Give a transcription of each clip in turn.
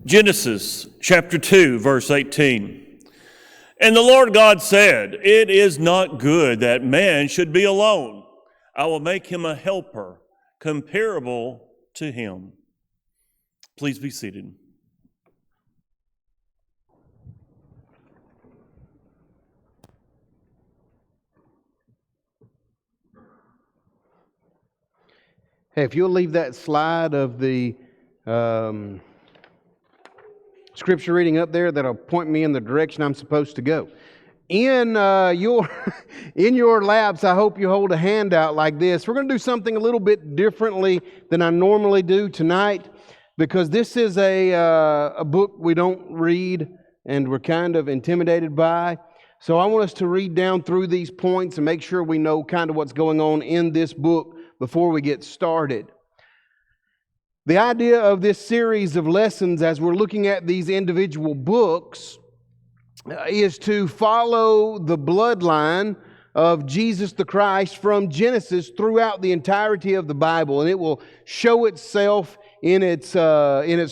Genesis chapter 2, verse 18. And the Lord God said, "It is not good that man should be alone. I will make him a helper comparable to him." Please be seated. Hey, if you'll leave that slide of the scripture reading up there, that'll point me in the direction I'm supposed to go. In your in your laps, I hope you hold a handout like this. We're going to do something a little bit differently than I normally do tonight, because this is a book we don't read and we're kind of intimidated by. So I want us to read down through these points and make sure we know kind of what's going on in this book before we get started. The idea of this series of lessons, as we're looking at these individual books, is to follow the bloodline of Jesus the Christ from Genesis throughout the entirety of the Bible, and it will show itself in its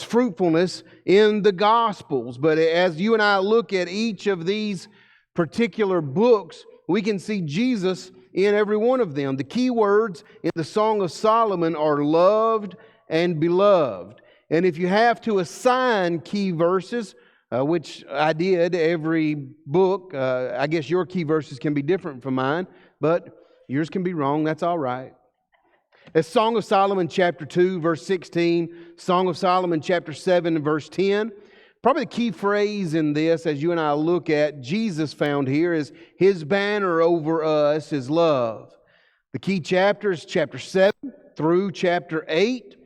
fruitfulness in the Gospels. But as you and I look at each of these particular books, we can see Jesus in every one of them. The key words in the Song of Solomon are loved and beloved. And if you have to assign key verses, which I did every book, I guess your key verses can be different from mine, but yours can be wrong. That's all right. It's Song of Solomon chapter 2, verse 16, Song of Solomon chapter 7, verse 10. Probably the key phrase in this, as you and I look at Jesus found here, is His banner over us is love. The key chapter is chapter 7 through chapter 8.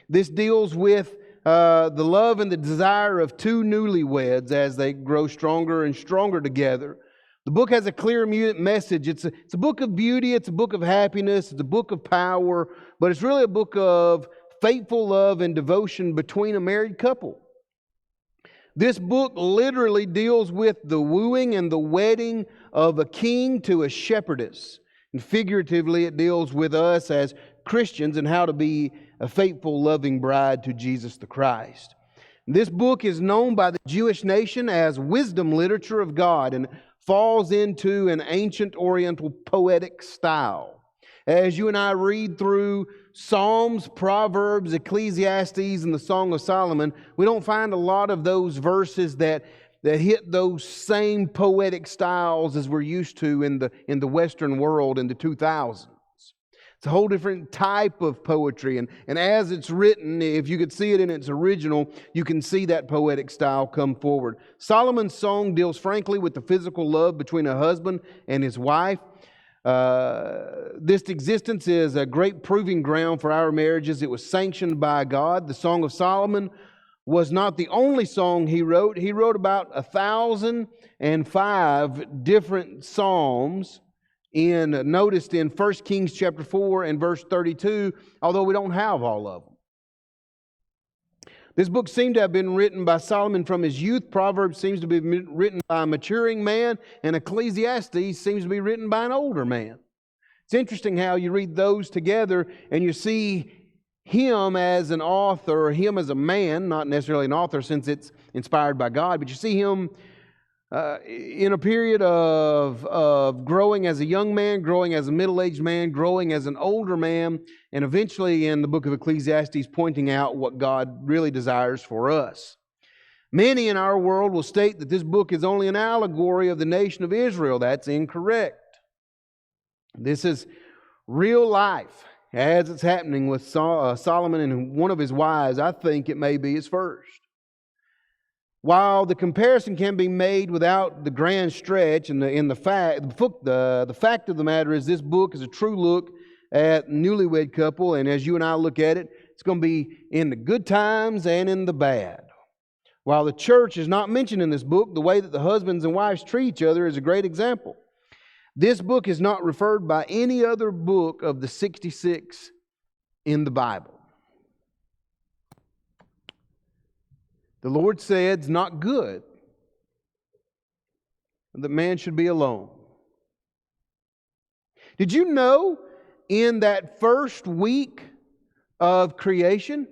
This deals with the love and the desire of two newlyweds as they grow stronger and stronger together. The book has a clear message. It's a book of beauty, it's a book of happiness, it's a book of power, but it's really a book of faithful love and devotion between a married couple. This book literally deals with the wooing and the wedding of a king to a shepherdess. And figuratively, it deals with us as Christians and how to be a faithful, loving bride to Jesus the Christ. This book is known by the Jewish nation as wisdom literature of God and falls into an ancient Oriental poetic style. As you and I read through Psalms, Proverbs, Ecclesiastes, and the Song of Solomon, we don't find a lot of those verses that hit those same poetic styles as we're used to in the Western world in the 2000s. It's a whole different type of poetry, and as it's written, if you could see it in its original, you can see that poetic style come forward. Solomon's song deals frankly with the physical love between a husband and his wife. This existence is a great proving ground for our marriages. It was sanctioned by God. The Song of Solomon was not the only song he wrote. He wrote about 1,005 different psalms noticed in 1 Kings chapter 4 and verse 32, although we don't have all of them. This book seemed to have been written by Solomon from his youth. Proverbs seems to be written by a maturing man, and Ecclesiastes seems to be written by an older man. It's interesting how you read those together and you see him as an author, or him as a man, not necessarily an author since it's inspired by God, but you see him in a period of growing as a young man, growing as a middle-aged man, growing as an older man, and eventually in the book of Ecclesiastes pointing out what God really desires for us. Many in our world will state that this book is only an allegory of the nation of Israel. That's incorrect. This is real life as it's happening with Solomon and one of his wives. I think it may be his first. While the comparison can be made without the grand stretch, and the fact of the matter is this book is a true look at newlywed couple, and as you and I look at it, it's going to be in the good times and in the bad. While the church is not mentioned in this book, the way that the husbands and wives treat each other is a great example. This book is not referred by any other book of the 66 in the Bible. The Lord said it's not good that man should be alone. Did you know in that first week of creation,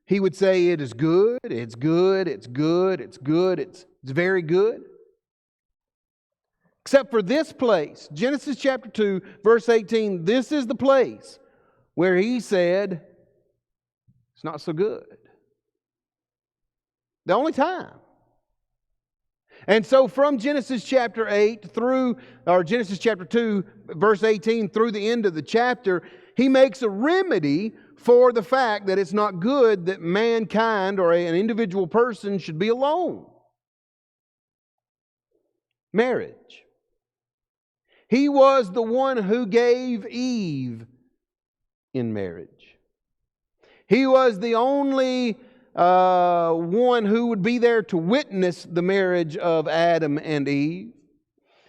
he would say it is good, it's good, it's good, it's good, it's very good. Except for this place, Genesis chapter 2, verse 18, this is the place where he said, it's not so good. The only time. And so from Genesis chapter 8 through, or Genesis chapter 2, verse 18 through the end of the chapter, he makes a remedy for the fact that it's not good that mankind or an individual person should be alone. Marriage. He was the one who gave Eve in marriage. He was the only one who would be there to witness the marriage of Adam and Eve.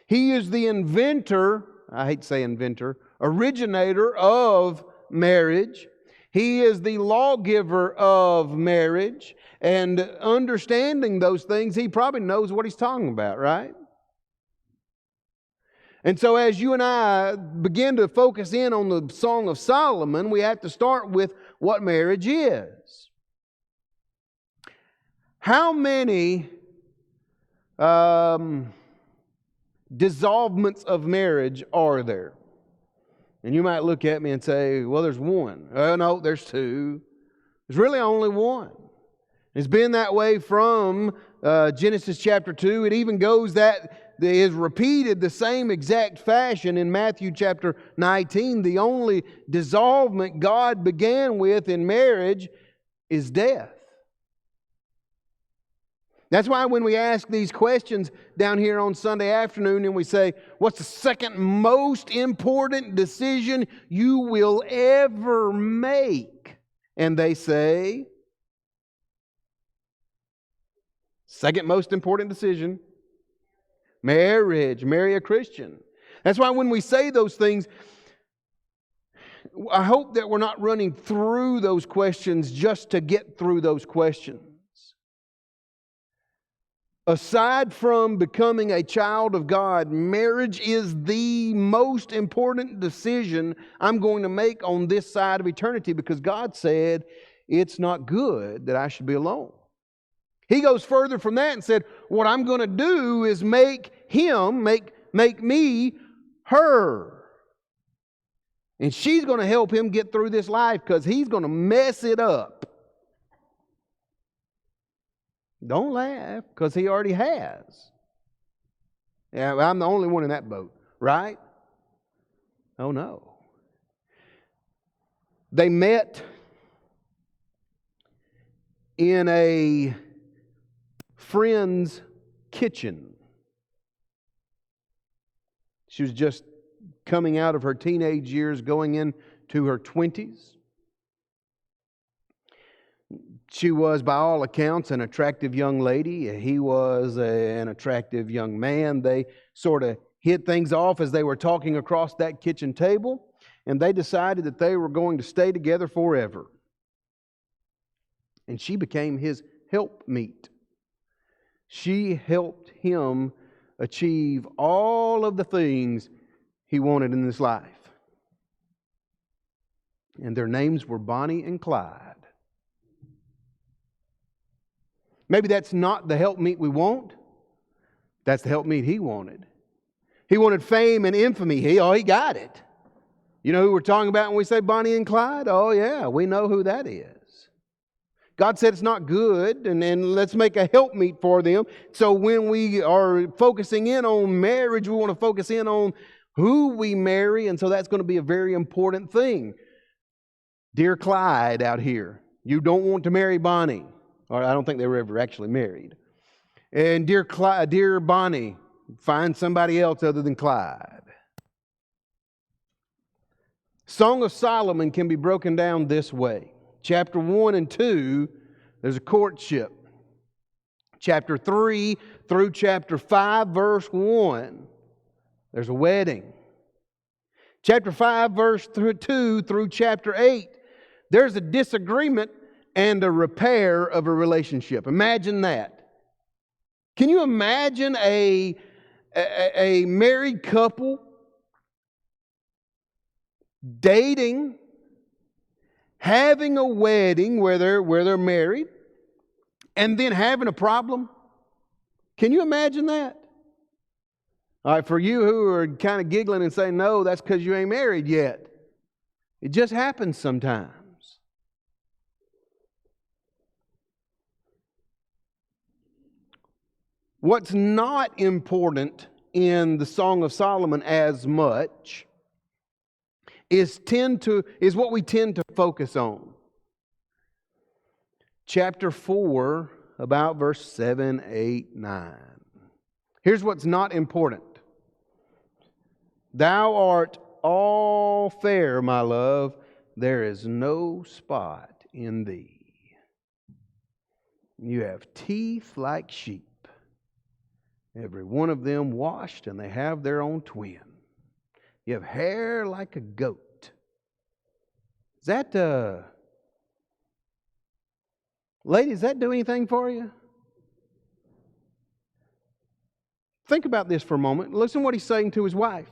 He is the inventor, I hate to say inventor, originator of marriage. He is the lawgiver of marriage. And understanding those things, he probably knows what he's talking about, right? And so as you and I begin to focus in on the Song of Solomon, we have to start with what marriage is. How many dissolvements of marriage are there? And you might look at me and say, well, there's one. Oh, no, there's two. There's really only one. It's been that way from Genesis chapter 2. It even goes that is repeated the same exact fashion in Matthew chapter 19. The only dissolvement God began with in marriage is death. That's why when we ask these questions down here on Sunday afternoon and we say, what's the second most important decision you will ever make? And they say, second most important decision, marriage, marry a Christian. That's why when we say those things, I hope that we're not running through those questions just to get through those questions. Aside from becoming a child of God, marriage is the most important decision I'm going to make on this side of eternity, because God said it's not good that I should be alone. He goes further from that and said, what I'm going to do is make me her. And she's going to help him get through this life because he's going to mess it up. Don't laugh, because he already has. Yeah, I'm the only one in that boat, right? Oh no. They met in a friend's kitchen. She was just coming out of her teenage years, going into her 20s. She was, by all accounts, an attractive young lady. He was an attractive young man. They sort of hit things off as they were talking across that kitchen table, and they decided that they were going to stay together forever. And she became his helpmeet. She helped him achieve all of the things he wanted in this life. And their names were Bonnie and Clyde. Maybe that's not the helpmeet we want. That's the helpmeet he wanted. He wanted fame and infamy. He got it. You know who we're talking about when we say Bonnie and Clyde? Oh yeah, we know who that is. God said it's not good, and let's make a helpmeet for them. So when we are focusing in on marriage, we want to focus in on who we marry, and so that's going to be a very important thing. Dear Clyde out here, you don't want to marry Bonnie. Or I don't think they were ever actually married. And dear Bonnie, find somebody else other than Clyde. Song of Solomon can be broken down this way. Chapter 1 and 2, there's a courtship. Chapter 3 through chapter 5, verse 1, there's a wedding. Chapter 5, verse 2 through chapter 8, there's a disagreement and a repair of a relationship. Imagine that. Can you imagine a married couple dating, having a wedding where they're married, and then having a problem? Can you imagine that? All right, for you who are kind of giggling and saying, no, that's because you ain't married yet. It just happens sometimes. What's not important in the Song of Solomon as much is what we tend to focus on. Chapter 4, about verse 7, 8, 9. Here's what's not important. Thou art all fair, my love. There is no spot in thee. You have teeth like sheep, every one of them washed, and they have their own twin. You have hair like a goat. Is that, ladies, does that do anything for you? Think about this for a moment. Listen to what he's saying to his wife.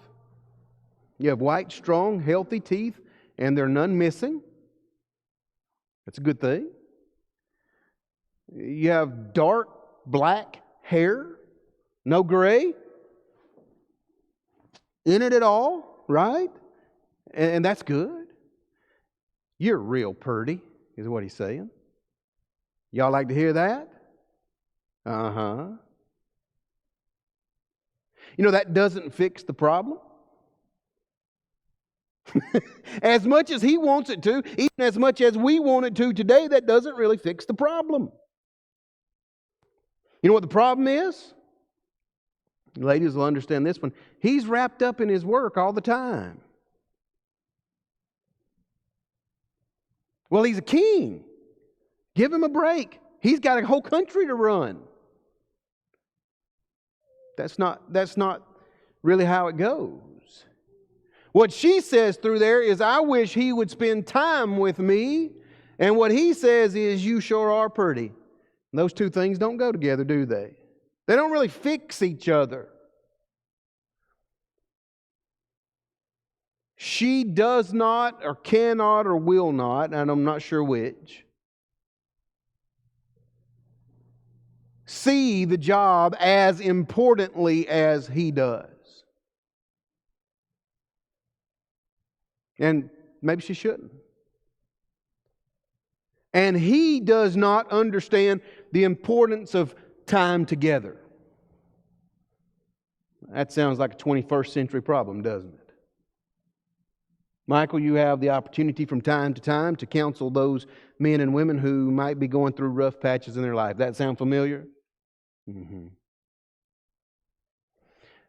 You have white, strong, healthy teeth, and there are none missing. That's a good thing. You have dark, black hair, no gray in it at all, right? And that's good. You're real pretty, is what he's saying. Y'all like to hear that? Uh-huh. You know, that doesn't fix the problem. As much as he wants it to, even as much as we want it to today, that doesn't really fix the problem. You know what the problem is? Ladies will understand this one. He's wrapped up in his work all the time. Well, he's a king. Give him a break. He's got a whole country to run. That's not really how it goes. What she says through there is, I wish he would spend time with me. And what he says is, you sure are pretty. And those two things don't go together, do they? They don't really fix each other. She does not, or cannot, or will not, and I'm not sure which, see the job as importantly as he does. And maybe she shouldn't. And he does not understand the importance of time together. That sounds like a 21st century problem, doesn't it? Michael, you have the opportunity from time to time to counsel those men and women who might be going through rough patches in their life. That sound familiar? Mm-hmm.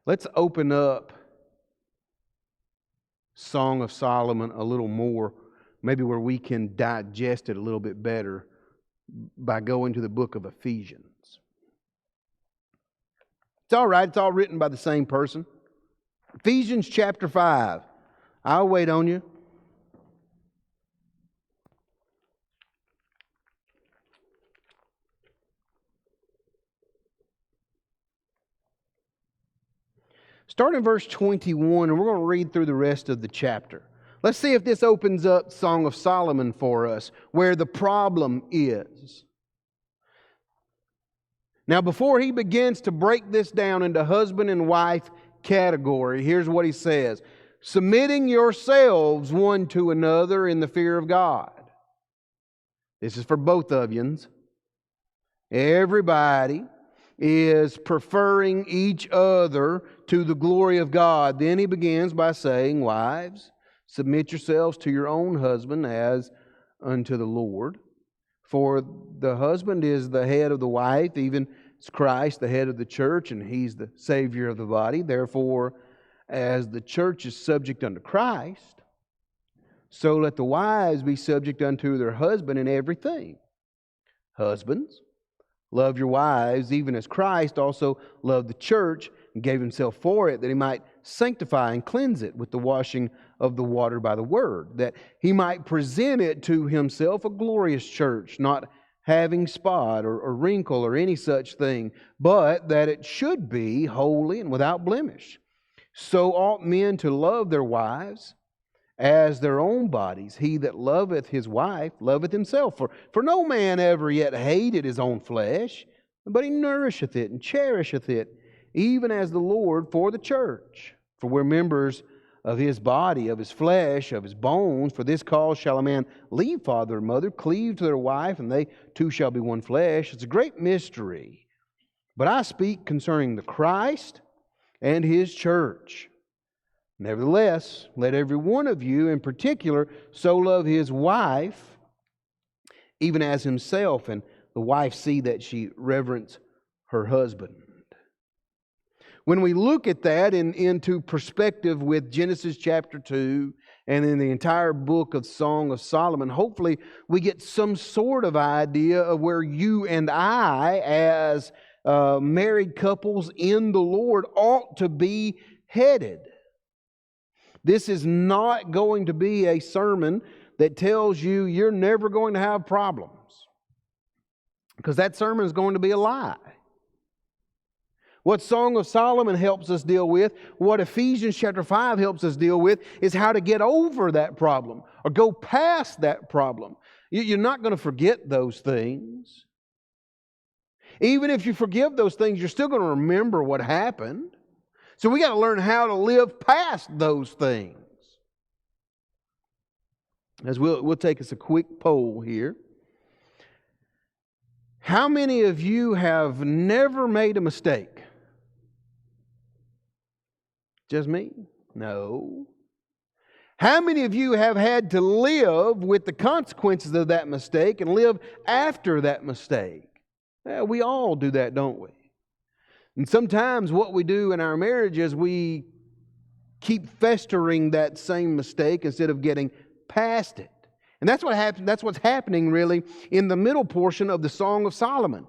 Let's open up Song of Solomon a little more, maybe where we can digest it a little bit better by going to the book of Ephesians. It's all right, it's all written by the same person. Ephesians chapter 5. I'll wait on you. Start in verse 21, and we're going to read through the rest of the chapter. Let's see if this opens up Song of Solomon for us, where the problem is. Now, before he begins to break this down into husband and wife category, here's what he says. Submitting yourselves one to another in the fear of God. This is for both of yous. Everybody is preferring each other to the glory of God. Then he begins by saying, wives, submit yourselves to your own husband as unto the Lord. For the husband is the head of the wife, even as Christ, the head of the church, and he's the Savior of the body. Therefore, as the church is subject unto Christ, so let the wives be subject unto their husband in everything. Husbands, love your wives, even as Christ also loved the church and gave himself for it, that he might sanctify and cleanse it with the washing of the water by the word, that he might present it to himself a glorious church, not having spot or wrinkle or any such thing, but that it should be holy and without blemish. So ought men to love their wives as their own bodies. He that loveth his wife loveth himself. For no man ever yet hated his own flesh, but he nourisheth it and cherisheth it, even as the Lord for the church. For we're members of his body, of his flesh, of his bones. For this cause shall a man leave father and mother, cleave to their wife, and they two shall be one flesh. It's a great mystery. But I speak concerning the Christ and his church. Nevertheless, let every one of you in particular so love his wife, even as himself, and the wife see that she reverence her husband. When we look at that into perspective with Genesis chapter 2 and in the entire book of Song of Solomon, hopefully we get some sort of idea of where you and I, as married couples in the Lord, ought to be headed. This is not going to be a sermon that tells you you're never going to have problems, because that sermon is going to be a lie. What Song of Solomon helps us deal with, what Ephesians chapter 5 helps us deal with, is how to get over that problem or go past that problem. You're not going to forget those things. Even if you forgive those things, you're still going to remember what happened. So we got to learn how to live past those things. As we'll take us a quick poll here. How many of you have never made a mistake? Just me? No. How many of you have had to live with the consequences of that mistake and live after that mistake? Well, we all do that, don't we? And sometimes what we do in our marriage is we keep festering that same mistake instead of getting past it. And that's what happens. That's what's happening really in the middle portion of the Song of Solomon.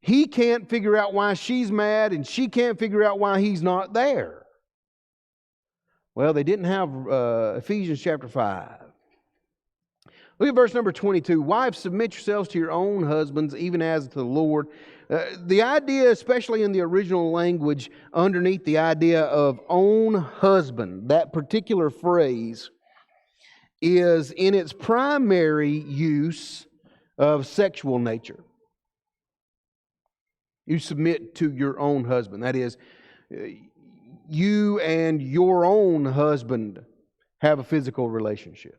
He can't figure out why she's mad, and she can't figure out why he's not there. Well, they didn't have Ephesians chapter 5. Look at verse number 22. Wives, submit yourselves to your own husbands, even as to the Lord. The idea, especially in the original language, underneath the idea of own husband, that particular phrase is in its primary use of sexual nature. You submit to your own husband. That is, you and your own husband have a physical relationship.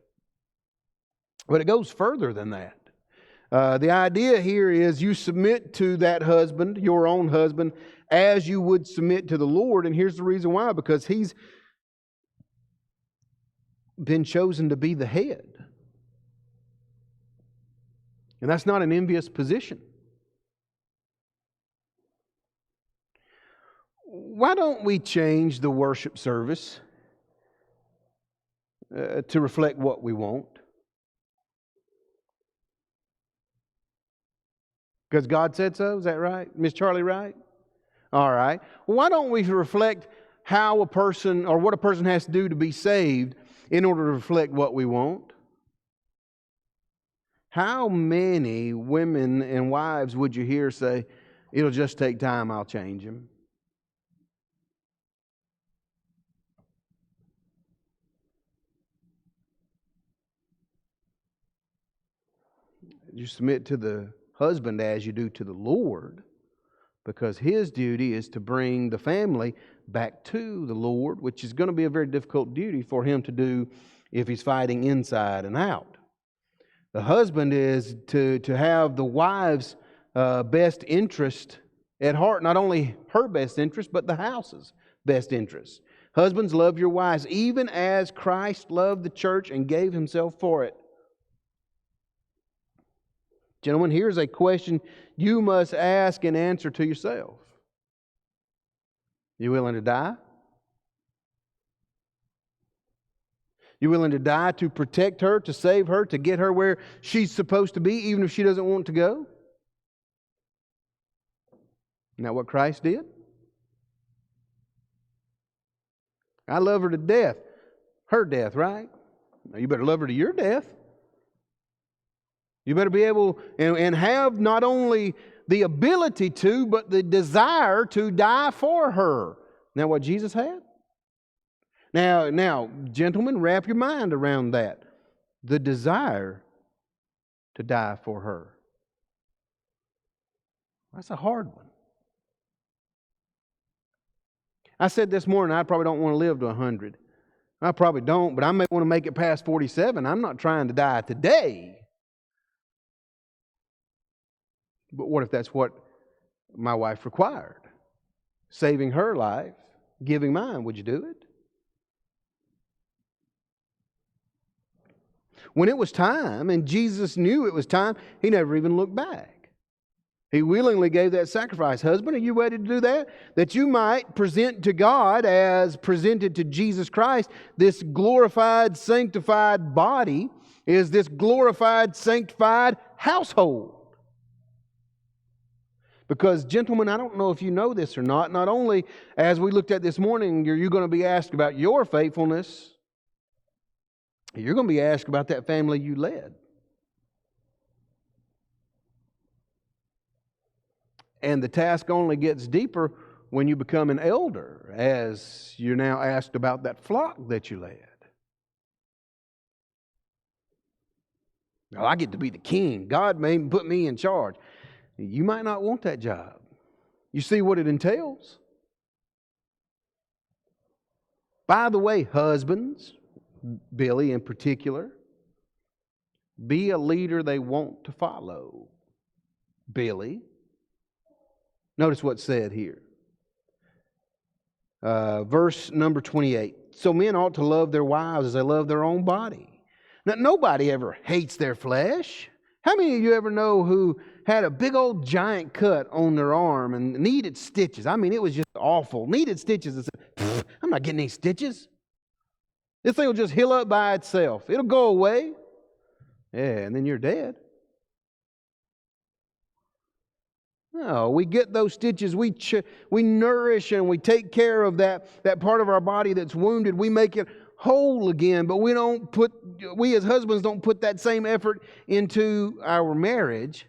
But it goes further than that. The idea here is you submit to that husband, your own husband, as you would submit to the Lord. And here's the reason why. Because he's been chosen to be the head. And that's not an envious position. Why don't we change the worship service to reflect what we want? Because God said so? Is that right? Miss Charlie, right? All right. Well, why don't we reflect how a person, or what a person has to do to be saved in order to reflect what we want? How many women and wives would you hear say, it'll just take time, I'll change him? You submit to the husband as you do to the Lord, because his duty is to bring the family back to the Lord, which is going to be a very difficult duty for him to do if he's fighting inside and out. The husband is to have the wife's best interest at heart, not only her best interest, but the house's best interest. Husbands, love your wives, even as Christ loved the church and gave himself for it. Gentlemen, here's a question you must ask and answer to yourself. You willing to die? You willing to die to protect her, to save her, to get her where she's supposed to be, even if she doesn't want to go? Isn't that what Christ did? I love her to death. Her death, right? Now you better love her to your death. You better be able and have not only the ability to, but the desire to die for her. Isn't that what Jesus had? Now, gentlemen, wrap your mind around that. The desire to die for her. That's a hard one. I said this morning, I probably don't want to live to 100. I probably don't, but I may want to make it past 47. I'm not trying to die today. But what if that's what my wife required? Saving her life, giving mine, would you do it? When it was time, and Jesus knew it was time, He never even looked back. He willingly gave that sacrifice. Husband, are you ready to do that? That you might present to God as presented to Jesus Christ. This glorified, sanctified body is this glorified, sanctified household. Because, gentlemen, I don't know if you know this or not. Not only, as we looked at this morning, you're going to be asked about your faithfulness. You're going to be asked about that family you led. And the task only gets deeper when you become an elder, as you're now asked about that flock that you led. Now, I get to be the king. God may put me in charge. You might not want that job. You see what it entails? By the way, husbands, Billy in particular, be a leader they want to follow. Billy. Notice what's said here. Verse number 28. So men ought to love their wives as they love their own body. Now, nobody ever hates their flesh. How many of you ever know who had a big old giant cut on their arm and needed stitches? I mean, it was just awful. Needed stitches and said, I'm not getting any stitches. This thing will just heal up by itself. It'll go away. Yeah, and then you're dead. No, we get those stitches, we nourish and we take care of that part of our body that's wounded. We make it whole again, but we as husbands don't put that same effort into our marriage,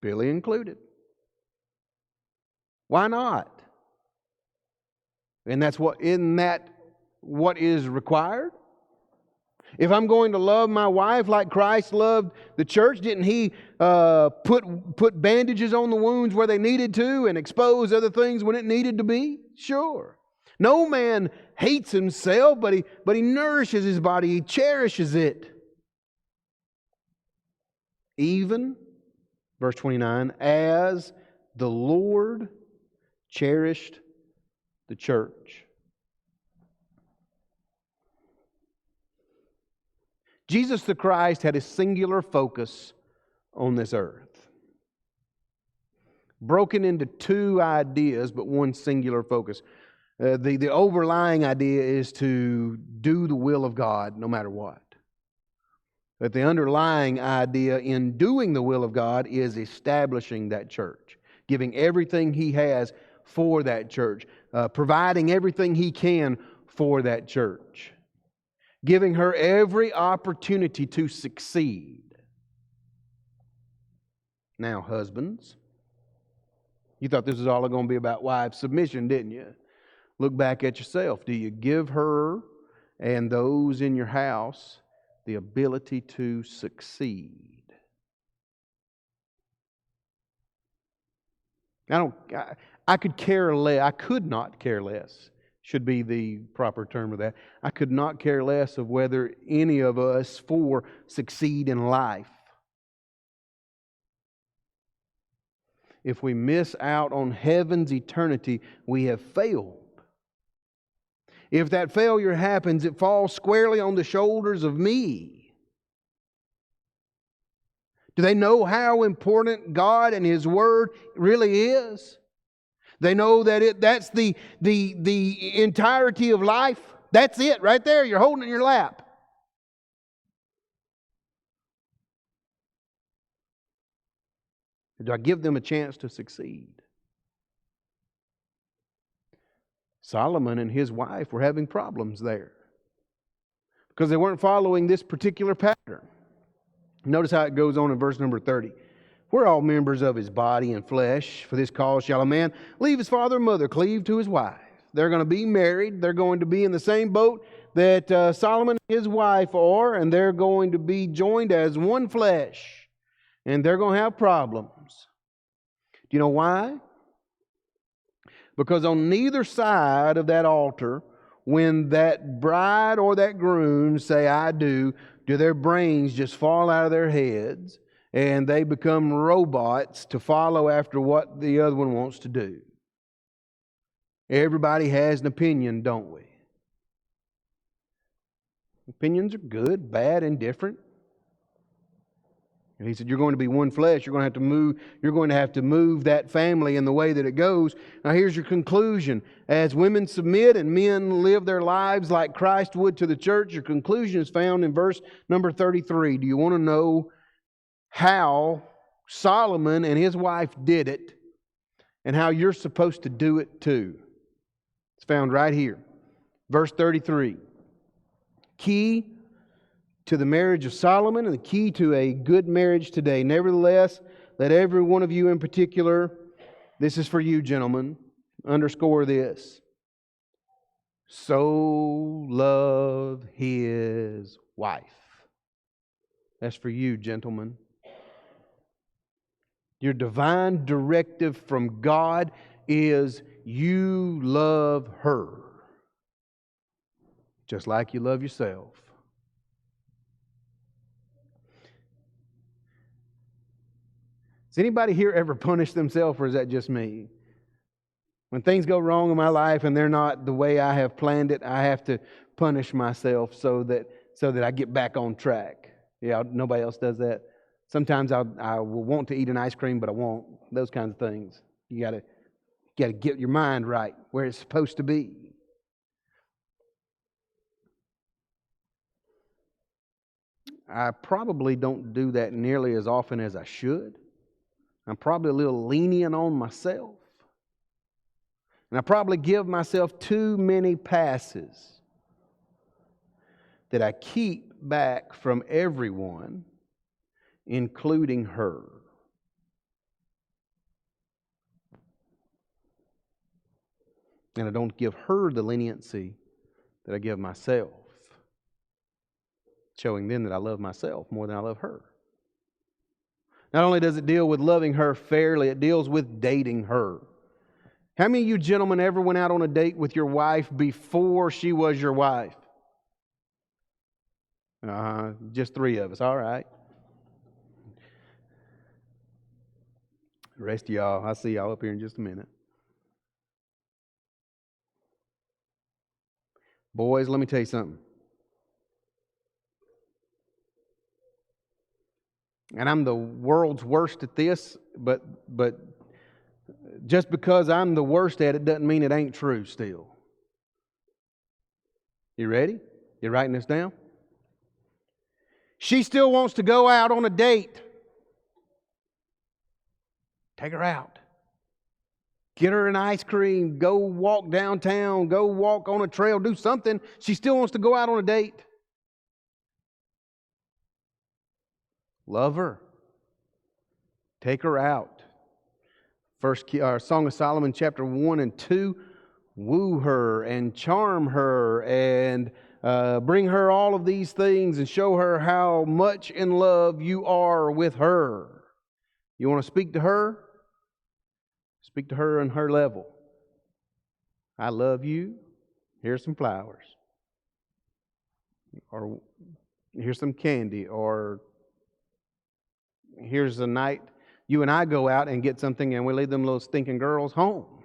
Billy included. Why not? And isn't that what is required? If I'm going to love my wife like Christ loved the church, didn't He put bandages on the wounds where they needed to and expose other things when it needed to be? Sure. No man hates himself, but he nourishes his body. He cherishes it. Even, verse 29, as the Lord cherished the church. Jesus the Christ had a singular focus on this earth. Broken into two ideas, but one singular focus. The overlying idea is to do the will of God no matter what. But the underlying idea in doing the will of God is establishing that church, giving everything He has for that church, providing everything He can for that church, giving her every opportunity to succeed. Now, husbands, you thought this was all going to be about wives' submission, didn't you? Look back at yourself. Do you give her and those in your house the ability to succeed? I could care less. I could not care less. Should be the proper term of that. I could not care less of whether any of us four succeed in life. If we miss out on heaven's eternity, we have failed. If that failure happens, it falls squarely on the shoulders of me. Do they know how important God and His Word really is? They know that that's the entirety of life. That's it right there. You're holding it in your lap. Do I give them a chance to succeed? Solomon and his wife were having problems there because they weren't following this particular pattern. Notice how it goes on in verse number 30. We're all members of his body and flesh. For this cause shall a man leave his father and mother, cleave to his wife, They're going to be married. They're going to be in the same boat that Solomon and his wife are, and they're going to be joined as one flesh. And they're going to have problems. Do you know why? Because on neither side of that altar, when that bride or that groom say, "I do," their brains just fall out of their heads and they become robots to follow after what the other one wants to do. Everybody has an opinion, don't we? Opinions are good, bad, indifferent. And he said, you're going to be one flesh. You're going to have to move that family in the way that it goes. Now here's your conclusion. As women submit and men live their lives like Christ would to the church, your conclusion is found in verse number 33. Do you want to know how Solomon and his wife did it and how you're supposed to do it too? It's found right here. Verse 33. Key to the marriage of Solomon and the key to a good marriage today. Nevertheless, let every one of you in particular, this is for you, gentlemen, underscore this. So love his wife. That's for you, gentlemen. Your divine directive from God is you love her just like you love yourself. Has anybody here ever punished themselves, or is that just me? When things go wrong in my life and they're not the way I have planned it, I have to punish myself so that I get back on track. Yeah, nobody else does that. Sometimes I will want to eat an ice cream, but I won't. Those kinds of things. You got to get your mind right where it's supposed to be. I probably don't do that nearly as often as I should. I'm probably a little lenient on myself. And I probably give myself too many passes that I keep back from everyone, including her. And I don't give her the leniency that I give myself, showing then that I love myself more than I love her. Not only does it deal with loving her fairly, it deals with dating her. How many of you gentlemen ever went out on a date with your wife before she was your wife? Just 3 of us, all right. The rest of y'all, I'll see y'all up here in just a minute. Boys, let me tell you something. And I'm the world's worst at this, but just because I'm the worst at it doesn't mean it ain't true still. You ready? You writing this down? She still wants to go out on a date. Take her out. Get her an ice cream. Go walk downtown. Go walk on a trail. Do something. She still wants to go out on a date. Love her. Take her out. Song of Solomon, chapter 1 and 2. Woo her and charm her and bring her all of these things and show her how much in love you are with her. You want to speak to her? Speak to her on her level. I love you. Here's some flowers. Or here's some candy. Or here's a night you and I go out and get something and we leave them little stinking girls home.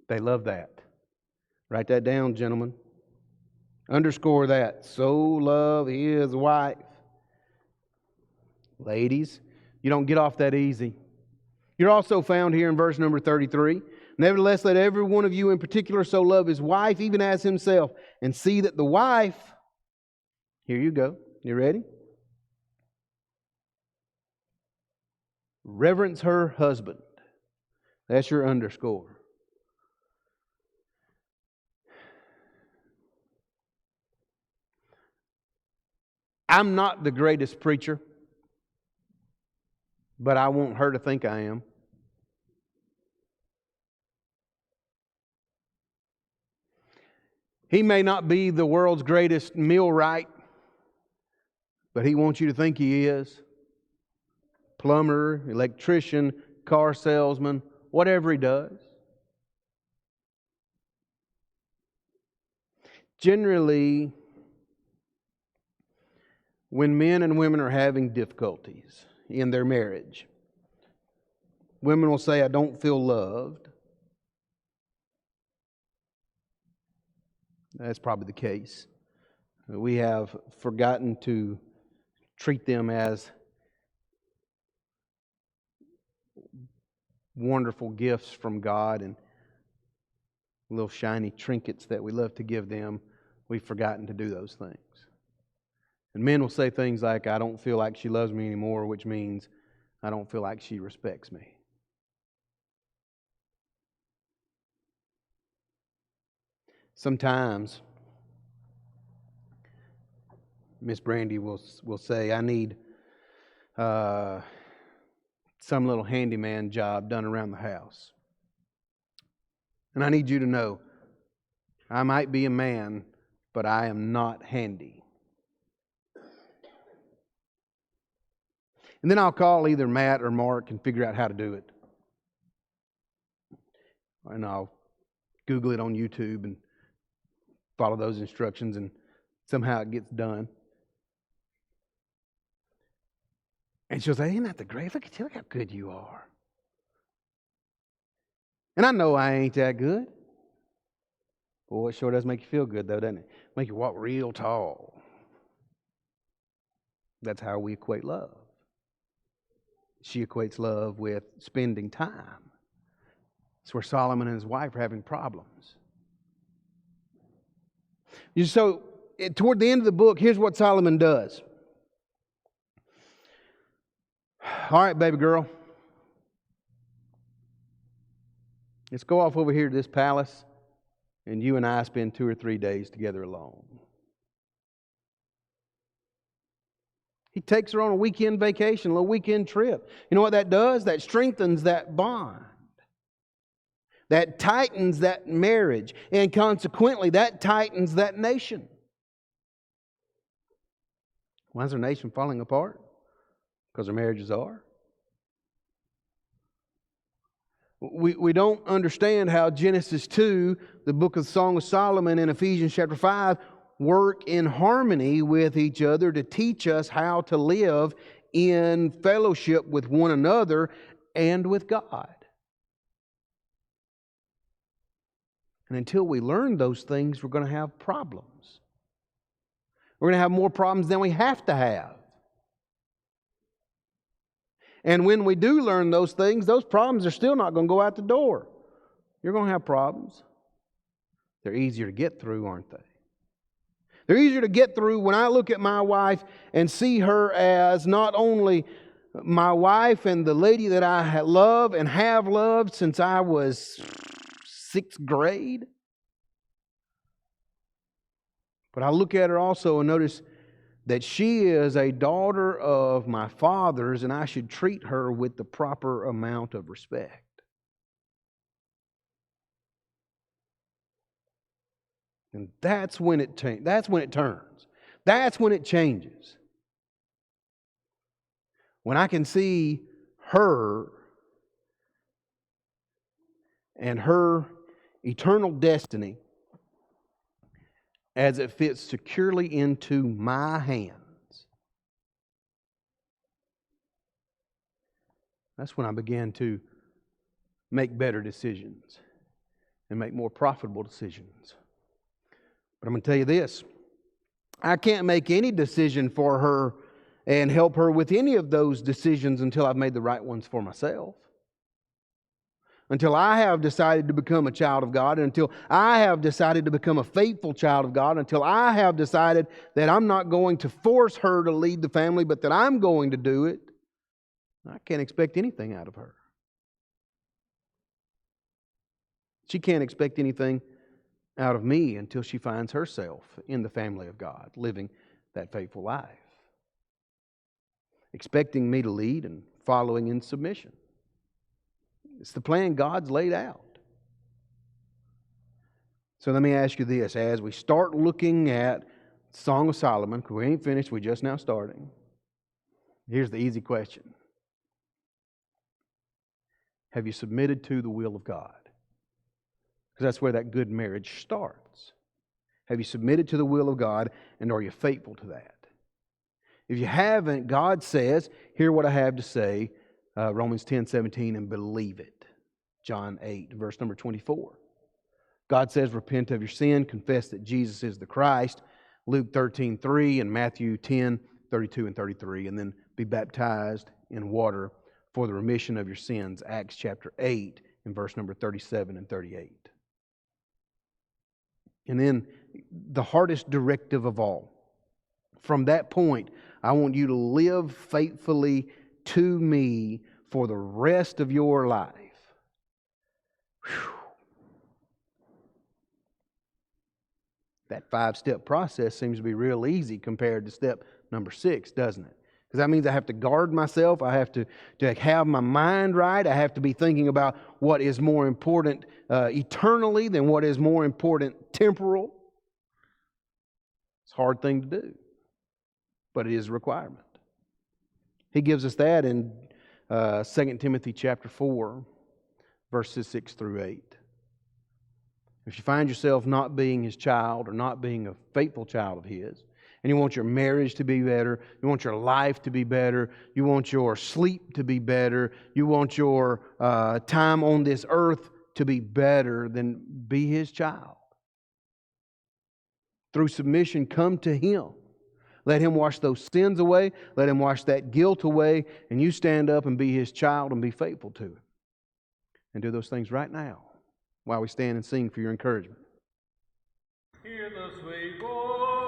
They love that. Write that down, gentlemen. Underscore that. So love his wife. Ladies, you don't get off that easy. You're also found here in verse number 33. Nevertheless, let every one of you in particular so love his wife, even as himself, and see that the wife, here you go. You ready? Reverence her husband. That's your underscore. I'm not the greatest preacher, but I want her to think I am. He may not be the world's greatest millwright, but he wants you to think he is. Plumber, electrician, car salesman, whatever he does. Generally, when men and women are having difficulties in their marriage, women will say, I don't feel loved. That's probably the case. We have forgotten to treat them as wonderful gifts from God and little shiny trinkets that we love to give them. We've forgotten to do those things. And men will say things like, I don't feel like she loves me anymore, which means I don't feel like she respects me. Sometimes Miss Brandy will say, I need some little handyman job done around the house. And I need you to know, I might be a man, but I am not handy. And then I'll call either Matt or Mark and figure out how to do it. And I'll Google it on YouTube and follow those instructions, and somehow it gets done. And she'll say, isn't that the great? Look at you, look how good you are. And I know I ain't that good. Boy, it sure does make you feel good, though, doesn't it? Make you walk real tall. That's how we equate love. She equates love with spending time. It's where Solomon and his wife are having problems. So, toward the end of the book, here's what Solomon does. All right, baby girl. Let's go off over here to this palace, and you and I spend 2 or 3 days together alone. He takes her on a weekend vacation, a little weekend trip. You know what that does? That strengthens that bond. That tightens that marriage. And consequently, that tightens that nation. Why is our nation falling apart? Because our marriages are. We don't understand how Genesis 2, the book of the Song of Solomon, and Ephesians chapter 5 work in harmony with each other to teach us how to live in fellowship with one another and with God. And until we learn those things, we're going to have problems. We're going to have more problems than we have to have. And when we do learn those things, those problems are still not going to go out the door. You're going to have problems. They're easier to get through, aren't they? They're easier to get through when I look at my wife and see her as not only my wife and the lady that I love and have loved since I was 6th grade, but I look at her also and notice that she is a daughter of my father's, and I should treat her with the proper amount of respect. And that's when it turns. That's when it changes. When I can see her and her eternal destiny as it fits securely into my hands. That's when I began to make better decisions and make more profitable decisions. But I'm going to tell you this. I can't make any decision for her and help her with any of those decisions until I've made the right ones for myself. Until I have decided to become a child of God, and until I have decided to become a faithful child of God, until I have decided that I'm not going to force her to lead the family, but that I'm going to do it, I can't expect anything out of her. She can't expect anything out of me until she finds herself in the family of God, living that faithful life. Expecting me to lead and following in submission. It's the plan God's laid out. So let me ask you this. As we start looking at Song of Solomon, because we ain't finished, we're just now starting. Here's the easy question. Have you submitted to the will of God? Because that's where that good marriage starts. Have you submitted to the will of God, and are you faithful to that? If you haven't, God says, hear what I have to say, Romans 10:17, and believe it. John 8, verse number 24. God says, repent of your sin, confess that Jesus is the Christ, Luke 13:3, and Matthew 10:32 and 33, and then be baptized in water for the remission of your sins, Acts chapter 8, and verse number 37 and 38. And then the hardest directive of all. From that point, I want you to live faithfully to me for the rest of your life. Whew. That 5-step process seems to be real easy compared to step number 6, doesn't it? Because that means I have to guard myself. I have to have my mind right. I have to be thinking about what is more important eternally than what is more important temporal. It's a hard thing to do, but it is a requirement. He gives us that in 2 Timothy chapter 4, verses 6 through 8. If you find yourself not being His child or not being a faithful child of His, and you want your marriage to be better, you want your life to be better, you want your sleep to be better, you want your time on this earth to be better, then be His child. Through submission, come to Him. Let Him wash those sins away. Let Him wash that guilt away. And you stand up and be His child and be faithful to Him. And do those things right now while we stand and sing for your encouragement. Hear the sweet voice.